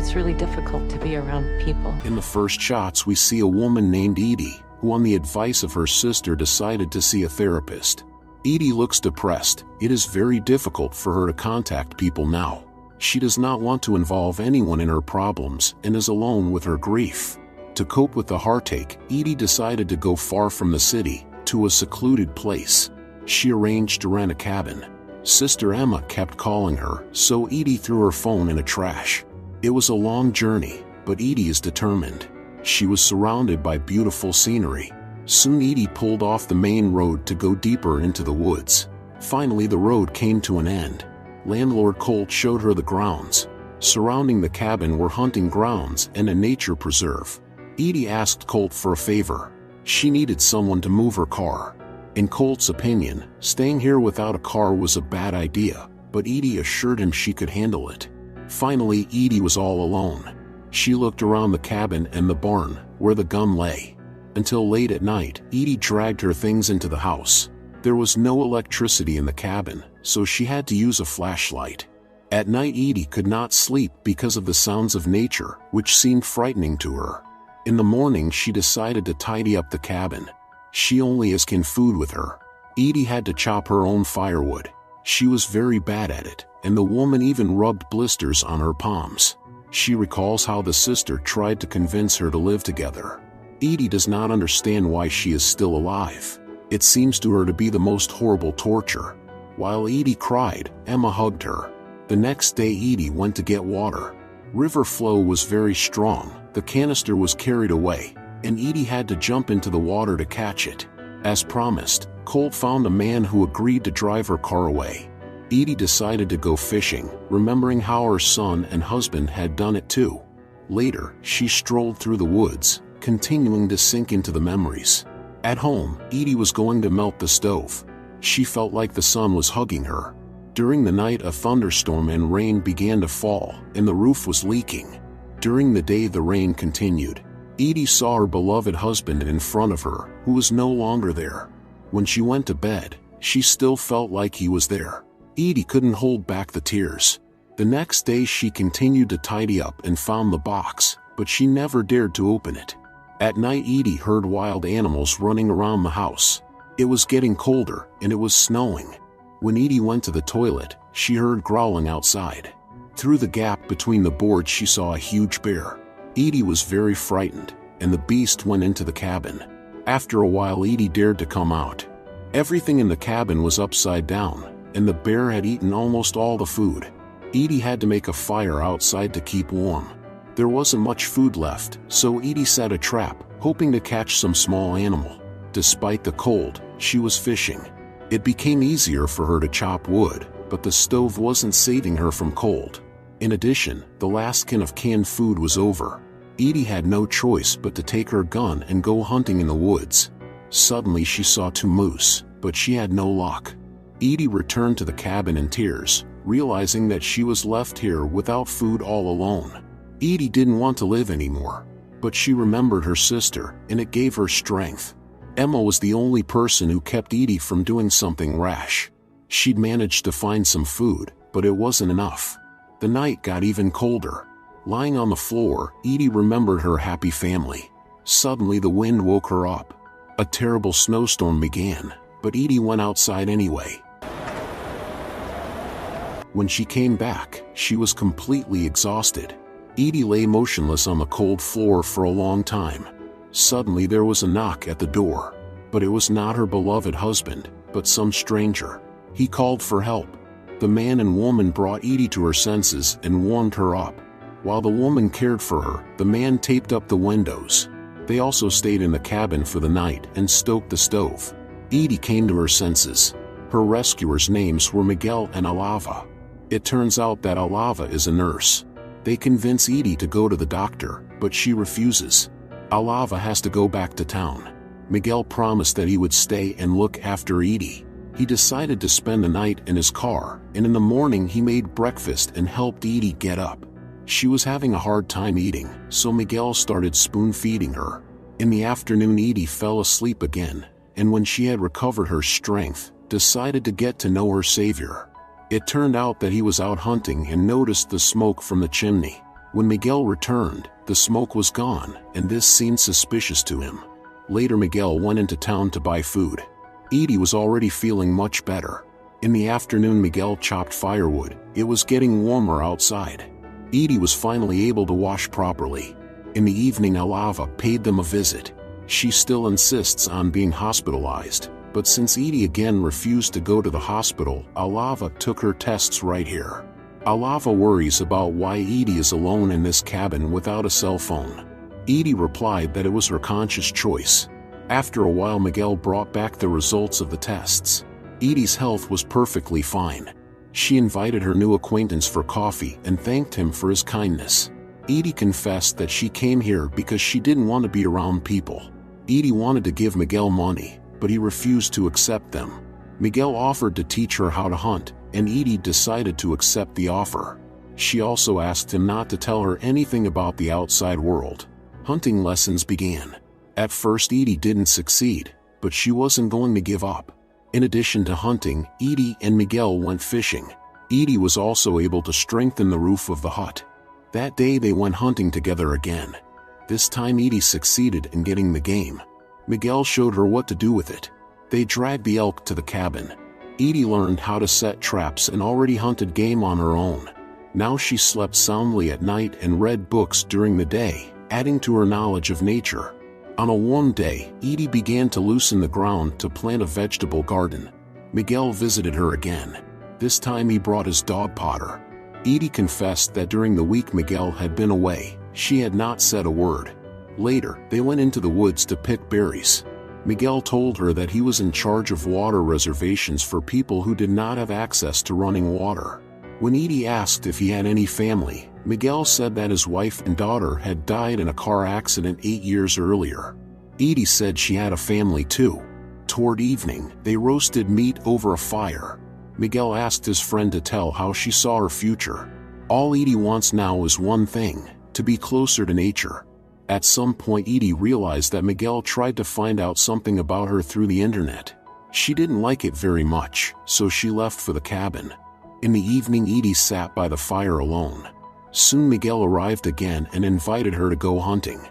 it's really difficult to be around people. In the first shots, we see a woman named Edie, who on the advice of her sister decided to see a therapist. Edie looks depressed. It is very difficult for her to contact people now. She does not want to involve anyone in her problems and is alone with her grief. To cope with the heartache, Edie decided to go far from the city, to a secluded place. She arranged to rent a cabin. Sister Emma kept calling her, so Edie threw her phone in a trash. It was a long journey, but Edie is determined. She was surrounded by beautiful scenery. Soon Edie pulled off the main road to go deeper into the woods. Finally the road came to an end. Landlord Colt showed her the grounds. Surrounding the cabin were hunting grounds and a nature preserve. Edie asked Colt for a favor. She needed someone to move her car. In Colt's opinion, staying here without a car was a bad idea, but Edie assured him she could handle it. Finally, Edie was all alone. She looked around the cabin and the barn, where the gun lay. Until late at night, Edie dragged her things into the house. There was no electricity in the cabin, so she had to use a flashlight. At night Edie could not sleep because of the sounds of nature, which seemed frightening to her. In the morning she decided to tidy up the cabin. She only has canned food with her. Edie had to chop her own firewood. She was very bad at it, and the woman even rubbed blisters on her palms. She recalls how the sister tried to convince her to live together. Edie does not understand why she is still alive. It seems to her to be the most horrible torture. While Edie cried, Emma hugged her. The next day Edie went to get water. River flow was very strong. The canister was carried away, and Edie had to jump into the water to catch it. As promised, Colt found a man who agreed to drive her car away. Edie decided to go fishing, remembering how her son and husband had done it too. Later, she strolled through the woods, continuing to sink into the memories. At home, Edie was going to melt the stove. She felt like the sun was hugging her. During the night, a thunderstorm and rain began to fall, and the roof was leaking. During the day, the rain continued. Edie saw her beloved husband in front of her, who was no longer there. When she went to bed, she still felt like he was there. Edie couldn't hold back the tears. The next day she continued to tidy up and found the box, but she never dared to open it. At night Edie heard wild animals running around the house. It was getting colder, and it was snowing. When Edie went to the toilet, she heard growling outside. Through the gap between the boards she saw a huge bear. Edie was very frightened, and the beast went into the cabin. After a while Edie dared to come out. Everything in the cabin was upside down, and the bear had eaten almost all the food. Edie had to make a fire outside to keep warm. There wasn't much food left, so Edie set a trap, hoping to catch some small animal. Despite the cold, she was fishing. It became easier for her to chop wood, but the stove wasn't saving her from cold. In addition, the last can of canned food was over. Edie had no choice but to take her gun and go hunting in the woods. Suddenly she saw 2 moose, but she had no luck. Edie returned to the cabin in tears, realizing that she was left here without food all alone. Edie didn't want to live anymore, but she remembered her sister, and it gave her strength. Emma was the only person who kept Edie from doing something rash. She'd managed to find some food, but it wasn't enough. The night got even colder. Lying on the floor, Edie remembered her happy family. Suddenly the wind woke her up. A terrible snowstorm began, but Edie went outside anyway. When she came back, she was completely exhausted. Edie lay motionless on the cold floor for a long time. Suddenly there was a knock at the door. But it was not her beloved husband, but some stranger. He called for help. The man and woman brought Edie to her senses and warmed her up. While the woman cared for her, the man taped up the windows. They also stayed in the cabin for the night and stoked the stove. Edie came to her senses. Her rescuers' names were Miguel and Alava. It turns out that Alava is a nurse. They convince Edie to go to the doctor, but she refuses. Alava has to go back to town. Miguel promised that he would stay and look after Edie. He decided to spend the night in his car, and in the morning he made breakfast and helped Edie get up. She was having a hard time eating, so Miguel started spoon-feeding her. In the afternoon Edie fell asleep again, and when she had recovered her strength, decided to get to know her savior. It turned out that he was out hunting and noticed the smoke from the chimney. When Miguel returned, the smoke was gone, and this seemed suspicious to him. Later, Miguel went into town to buy food. Edie was already feeling much better. In the afternoon, Miguel chopped firewood. It was getting warmer outside. Edie was finally able to wash properly. In the evening, Alava paid them a visit. She still insists on being hospitalized, but since Edie again refused to go to the hospital, Alava took her tests right here. Alava worries about why Edie is alone in this cabin without a cell phone. Edie replied that it was her conscious choice. After a while, Miguel brought back the results of the tests. Edie's health was perfectly fine. She invited her new acquaintance for coffee and thanked him for his kindness. Edie confessed that she came here because she didn't want to be around people. Edie wanted to give Miguel money, but he refused to accept them. Miguel offered to teach her how to hunt, and Edie decided to accept the offer. She also asked him not to tell her anything about the outside world. Hunting lessons began. At first, Edie didn't succeed, but she wasn't going to give up. In addition to hunting, Edie and Miguel went fishing. Edie was also able to strengthen the roof of the hut. That day they went hunting together again. This time Edie succeeded in getting the game. Miguel showed her what to do with it. They dragged the elk to the cabin. Edie learned how to set traps and already hunted game on her own. Now she slept soundly at night and read books during the day, adding to her knowledge of nature. On a warm day, Edie began to loosen the ground to plant a vegetable garden. Miguel visited her again. This time he brought his dog Potter. Edie confessed that during the week Miguel had been away, she had not said a word. Later, they went into the woods to pick berries. Miguel told her that he was in charge of water reservations for people who did not have access to running water. When Edie asked if he had any family, Miguel said that his wife and daughter had died in a car accident 8 years earlier. Edie said she had a family too. Toward evening, they roasted meat over a fire. Miguel asked his friend to tell how she saw her future. All Edie wants now is one thing: to be closer to nature. At some point, Edie realized that Miguel tried to find out something about her through the internet. She didn't like it very much, so she left for the cabin. In the evening, Edie sat by the fire alone. Soon Miguel arrived again and invited her to go hunting.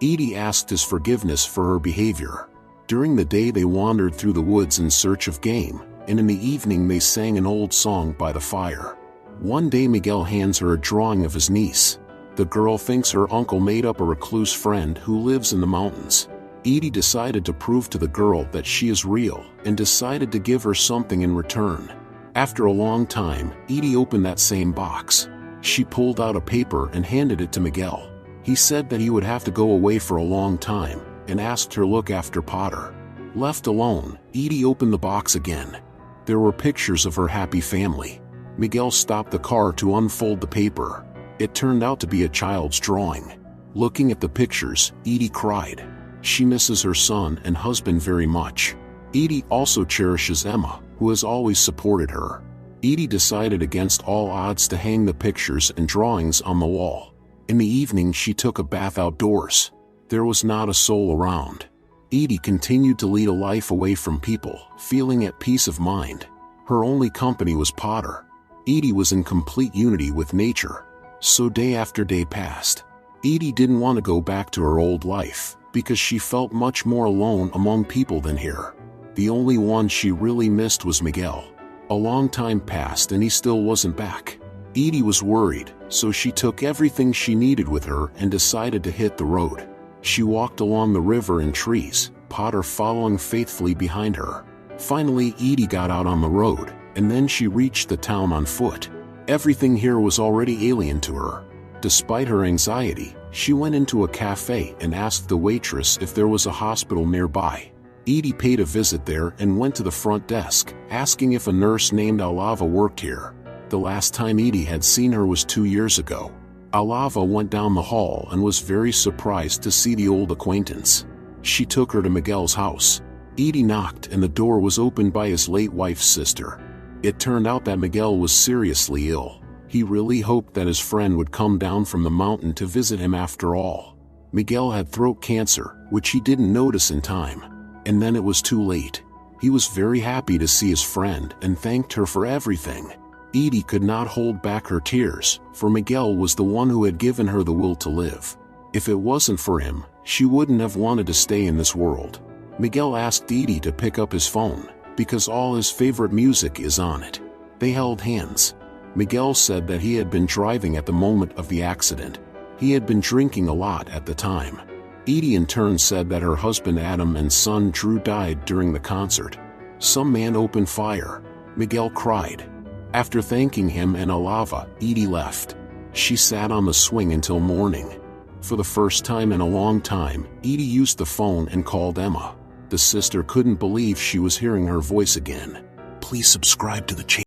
Edie asked his forgiveness for her behavior. During the day they wandered through the woods in search of game, and in the evening they sang an old song by the fire. One day Miguel hands her a drawing of his niece. The girl thinks her uncle made up a recluse friend who lives in the mountains. Edie decided to prove to the girl that she is real and decided to give her something in return. After a long time, Edie opened that same box. She pulled out a paper and handed it to Miguel. He said that he would have to go away for a long time and asked her to look after Potter. Left alone, Edie opened the box again. There were pictures of her happy family. Miguel stopped the car to unfold the paper. It turned out to be a child's drawing. Looking at the pictures, Edie cried. She misses her son and husband very much. Edie also cherishes Emma, who has always supported her. Edie decided against all odds to hang the pictures and drawings on the wall. In the evening she took a bath outdoors. There was not a soul around. Edie continued to lead a life away from people, feeling at peace of mind. Her only company was Potter. Edie was in complete unity with nature. So day after day passed. Edie didn't want to go back to her old life, because she felt much more alone among people than here. The only one she really missed was Miguel. A long time passed and he still wasn't back. Edie was worried, so she took everything she needed with her and decided to hit the road. She walked along the river and trees, Potter following faithfully behind her. Finally, Edie got out on the road, and then she reached the town on foot. Everything here was already alien to her. Despite her anxiety, she went into a cafe and asked the waitress if there was a hospital nearby. Edie paid a visit there and went to the front desk, asking if a nurse named Alava worked here. The last time Edie had seen her was 2 years ago. Alava went down the hall and was very surprised to see the old acquaintance. She took her to Miguel's house. Edie knocked and the door was opened by his late wife's sister. It turned out that Miguel was seriously ill. He really hoped that his friend would come down from the mountain to visit him after all. Miguel had throat cancer, which he didn't notice in time. And then it was too late. He was very happy to see his friend and thanked her for everything. Edie could not hold back her tears, for Miguel was the one who had given her the will to live. If it wasn't for him, she wouldn't have wanted to stay in this world. Miguel asked Edie to pick up his phone, because all his favorite music is on it. They held hands. Miguel said that he had been driving at the moment of the accident. He had been drinking a lot at the time. Edie in turn said that her husband Adam and son Drew died during the concert. Some man opened fire. Miguel cried. After thanking him and Alava, Edie left. She sat on the swing until morning. For the first time in a long time, Edie used the phone and called Emma. The sister couldn't believe she was hearing her voice again. Please subscribe to the channel.